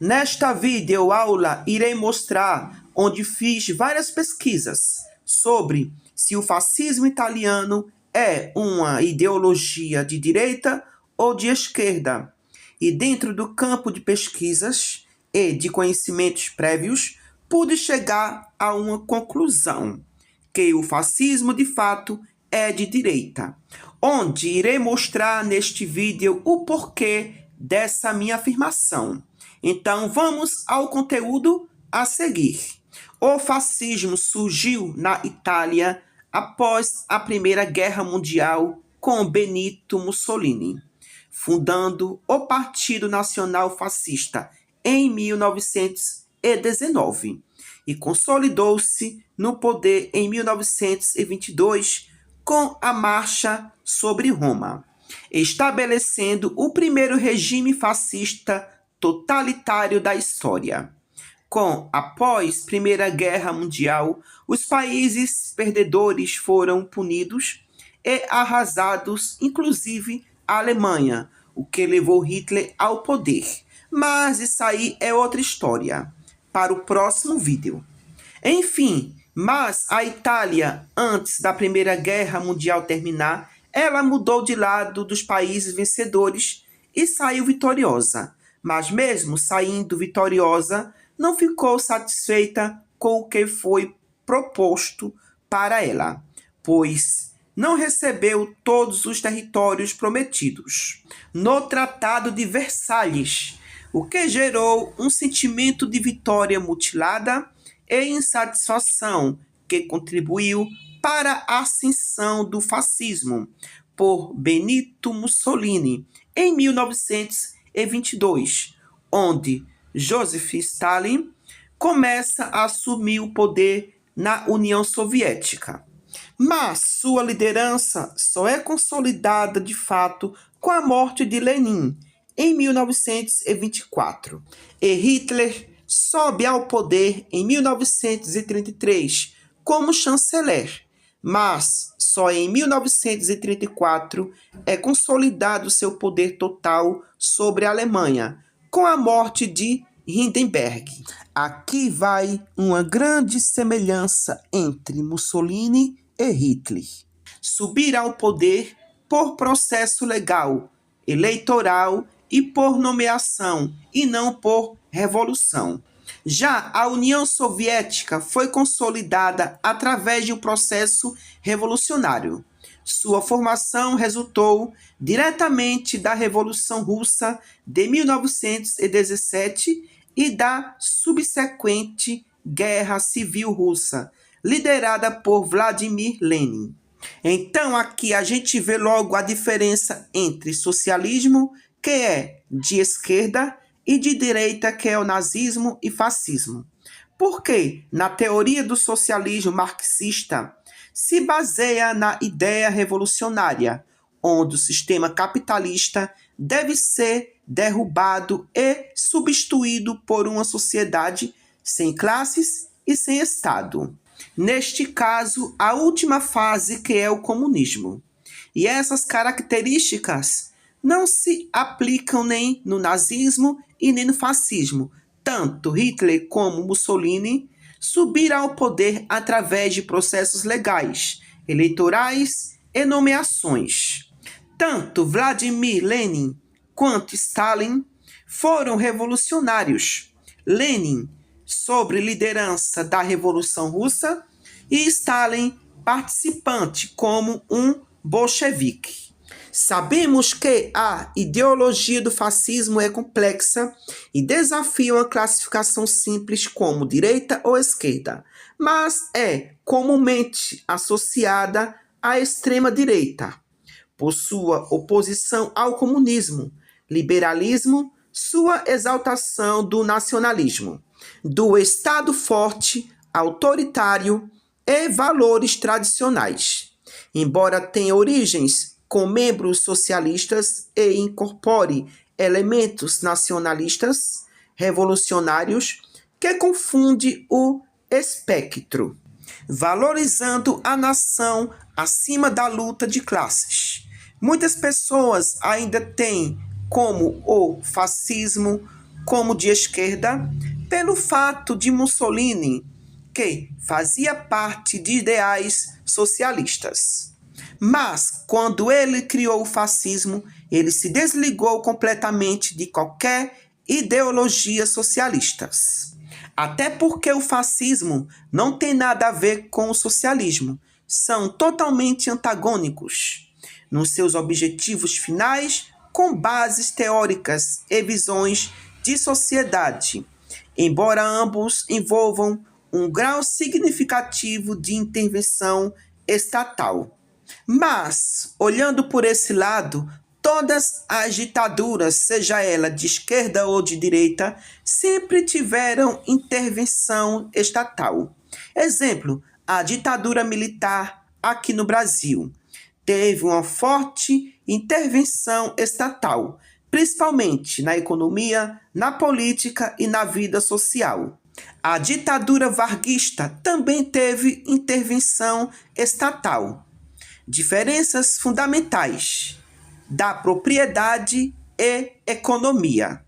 Nesta videoaula, irei mostrar onde fiz várias pesquisas sobre se o fascismo italiano é uma ideologia de direita ou de esquerda. E dentro do campo de pesquisas e de conhecimentos prévios, pude chegar a uma conclusão, que o fascismo de fato é de direita, onde irei mostrar neste vídeo o porquê dessa minha afirmação. Então vamos ao conteúdo a seguir. O fascismo surgiu na Itália após a Primeira Guerra Mundial com Benito Mussolini, fundando o Partido Nacional Fascista em 1919 e consolidou-se no poder em 1922 com a Marcha sobre Roma, estabelecendo o primeiro regime fascista totalitário da história. Após Primeira Guerra Mundial, os países perdedores foram punidos e arrasados, inclusive a Alemanha, o que levou Hitler ao poder. Mas isso aí é outra história, para o próximo vídeo. Enfim, mas a Itália, antes da Primeira Guerra Mundial terminar, ela mudou de lado dos países vencedores e saiu vitoriosa. Mas mesmo saindo vitoriosa, não ficou satisfeita com o que foi proposto para ela, pois não recebeu todos os territórios prometidos no Tratado de Versalhes, o que gerou um sentimento de vitória mutilada e insatisfação que contribuiu para a ascensão do fascismo por Benito Mussolini em 1922, onde Joseph Stalin começa a assumir o poder na União Soviética. Mas sua liderança só é consolidada de fato com a morte de Lenin em 1924. E Hitler sobe ao poder em 1933 como chanceler, mas só em 1934 é consolidado seu poder total sobre a Alemanha, com a morte de Hindenburg. Aqui vai uma grande semelhança entre Mussolini e Hitler. Subir ao poder por processo legal, eleitoral e por nomeação, e não por revolução. Já a União Soviética foi consolidada através de um processo revolucionário. Sua formação resultou diretamente da Revolução Russa de 1917 e da subsequente Guerra Civil Russa, liderada por Vladimir Lenin. Então aqui a gente vê logo a diferença entre socialismo, que é de esquerda, e de direita, que é o nazismo e fascismo. Porque na teoria do socialismo marxista se baseia na ideia revolucionária, onde o sistema capitalista deve ser derrubado e substituído por uma sociedade sem classes e sem Estado. Neste caso, a última fase, que é o comunismo. E essas características não se aplicam nem no nazismo e nem no fascismo. Tanto Hitler como Mussolini subiram ao poder através de processos legais, eleitorais e nomeações. Tanto Vladimir Lenin quanto Stalin foram revolucionários. Lenin, sob liderança da Revolução Russa, e Stalin, participante como um bolchevique. Sabemos que a ideologia do fascismo é complexa e desafia uma classificação simples como direita ou esquerda, mas é comumente associada à extrema-direita, por sua oposição ao comunismo, liberalismo, sua exaltação do nacionalismo, do Estado forte, autoritário e valores tradicionais. Embora tenha origens com membros socialistas e incorpore elementos nacionalistas, revolucionários, que confunde o espectro, valorizando a nação acima da luta de classes. Muitas pessoas ainda têm como o fascismo como de esquerda, pelo fato de Mussolini, que fazia parte de ideais socialistas. Mas, quando ele criou o fascismo, ele se desligou completamente de qualquer ideologia socialistas. Até porque o fascismo não tem nada a ver com o socialismo. São totalmente antagônicos nos seus objetivos finais, com bases teóricas e visões de sociedade, embora ambos envolvam um grau significativo de intervenção estatal. Mas, olhando por esse lado, todas as ditaduras, seja ela de esquerda ou de direita, sempre tiveram intervenção estatal. Exemplo, a ditadura militar aqui no Brasil teve uma forte intervenção estatal, principalmente na economia, na política e na vida social. A ditadura varguista também teve intervenção estatal. Diferenças fundamentais da propriedade e economia.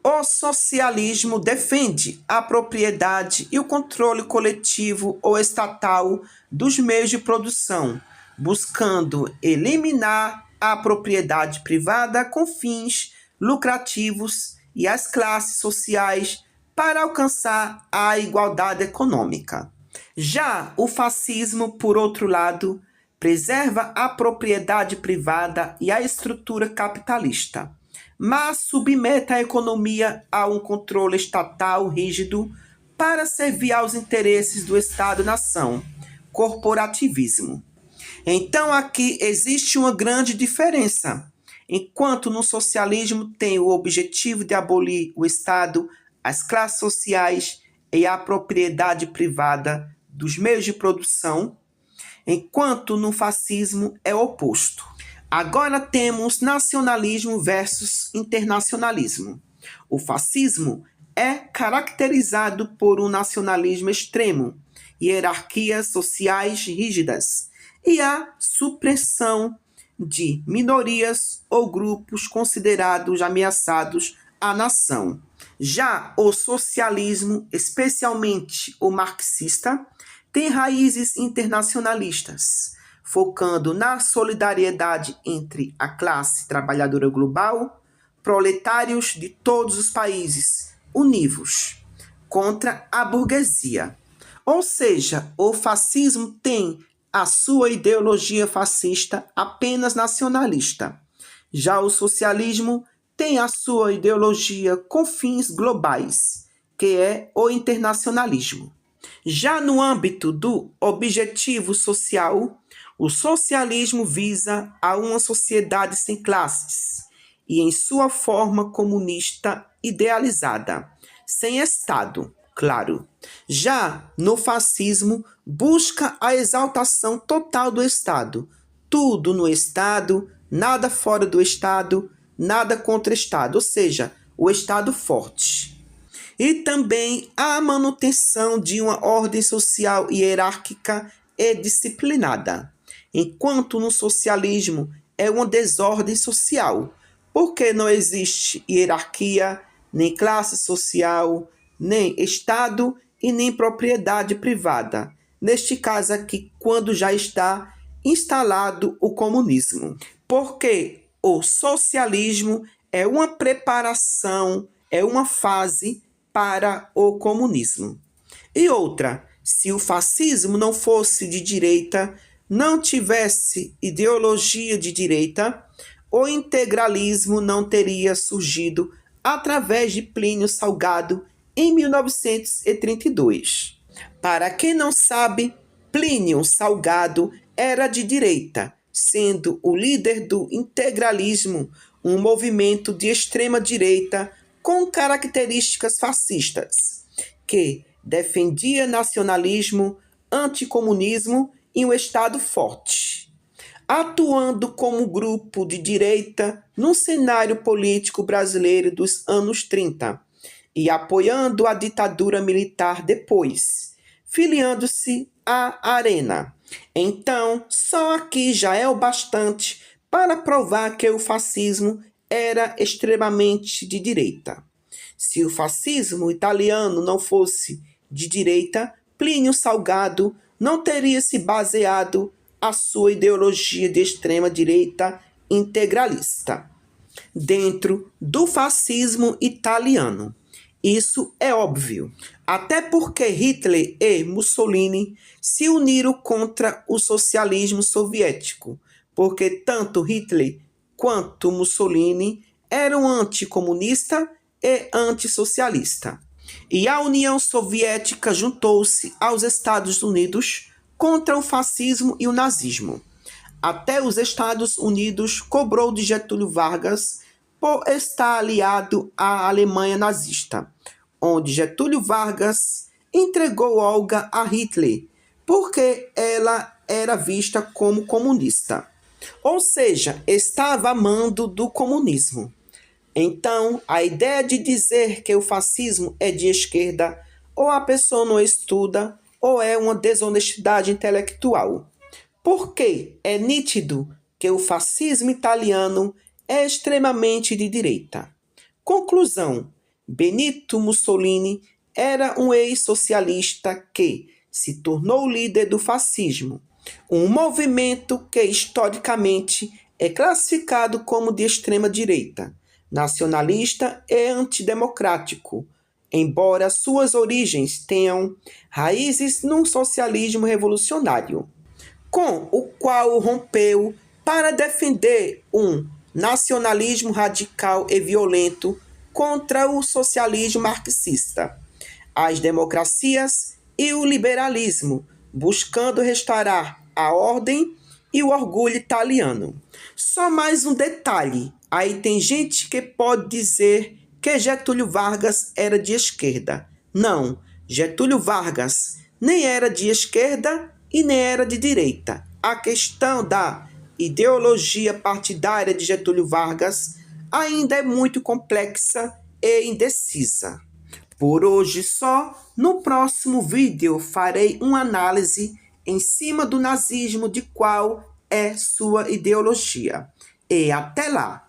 O socialismo defende a propriedade e o controle coletivo ou estatal dos meios de produção, buscando eliminar a propriedade privada com fins lucrativos e as classes sociais para alcançar a igualdade econômica. Já o fascismo, por outro lado, preserva a propriedade privada e a estrutura capitalista, mas submete a economia a um controle estatal rígido para servir aos interesses do Estado-nação, corporativismo. Então aqui existe uma grande diferença. Enquanto no socialismo tem o objetivo de abolir o Estado, as classes sociais e a propriedade privada dos meios de produção, enquanto no fascismo é o oposto. Agora temos nacionalismo versus internacionalismo. O fascismo é caracterizado por um nacionalismo extremo, hierarquias sociais rígidas e a supressão de minorias ou grupos considerados ameaçados à nação. Já o socialismo, especialmente o marxista, tem raízes internacionalistas, focando na solidariedade entre a classe trabalhadora global, proletários de todos os países, univos, contra a burguesia. Ou seja, o fascismo tem a sua ideologia fascista apenas nacionalista. Já o socialismo tem a sua ideologia com fins globais, que é o internacionalismo. Já no âmbito do objetivo social, o socialismo visa a uma sociedade sem classes e em sua forma comunista idealizada, sem Estado, claro. Já no fascismo, busca a exaltação total do Estado, tudo no Estado, nada fora do Estado, nada contra o Estado, ou seja, o Estado forte. E também a manutenção de uma ordem social hierárquica e disciplinada, enquanto no socialismo é uma desordem social, porque não existe hierarquia, nem classe social, nem Estado e nem propriedade privada. Neste caso aqui, quando já está instalado o comunismo. Porque o socialismo é uma preparação, é uma fase para o comunismo. E outra, se o fascismo não fosse de direita, não tivesse ideologia de direita, o integralismo não teria surgido através de Plínio Salgado em 1932. Para quem não sabe, Plínio Salgado era de direita, sendo o líder do integralismo, um movimento de extrema direita com características fascistas, que defendia nacionalismo, anticomunismo e um Estado forte, atuando como grupo de direita no cenário político brasileiro dos anos 30 e apoiando a ditadura militar depois, filiando-se à Arena. Então, só aqui já é o bastante para provar que o fascismo era extremamente de direita. Se o fascismo italiano não fosse de direita, Plínio Salgado não teria se baseado a sua ideologia de extrema-direita integralista dentro do fascismo italiano. Isso é óbvio, até porque Hitler e Mussolini se uniram contra o socialismo soviético, porque tanto Hitler quanto Mussolini eram anticomunistas e antissocialistas. E a União Soviética juntou-se aos Estados Unidos contra o fascismo e o nazismo. Até os Estados Unidos cobrou de Getúlio Vargas por estar aliado à Alemanha nazista, onde Getúlio Vargas entregou Olga a Hitler, porque ela era vista como comunista. Ou seja, estava a mando do comunismo. Então, a ideia de dizer que o fascismo é de esquerda, ou a pessoa não estuda, ou é uma desonestidade intelectual. Porque é nítido que o fascismo italiano é extremamente de direita. Conclusão: Benito Mussolini era um ex-socialista que se tornou líder do fascismo, um movimento que historicamente é classificado como de extrema direita, nacionalista e antidemocrático, embora suas origens tenham raízes num socialismo revolucionário, com o qual rompeu para defender um nacionalismo radical e violento contra o socialismo marxista, as democracias e o liberalismo, buscando restaurar a ordem e o orgulho italiano. Só mais um detalhe, aí tem gente que pode dizer que Getúlio Vargas era de esquerda. Não, Getúlio Vargas nem era de esquerda e nem era de direita. A questão da ideologia partidária de Getúlio Vargas ainda é muito complexa e indecisa. Por hoje só, no próximo vídeo farei uma análise em cima do nazismo de qual é sua ideologia. E até lá!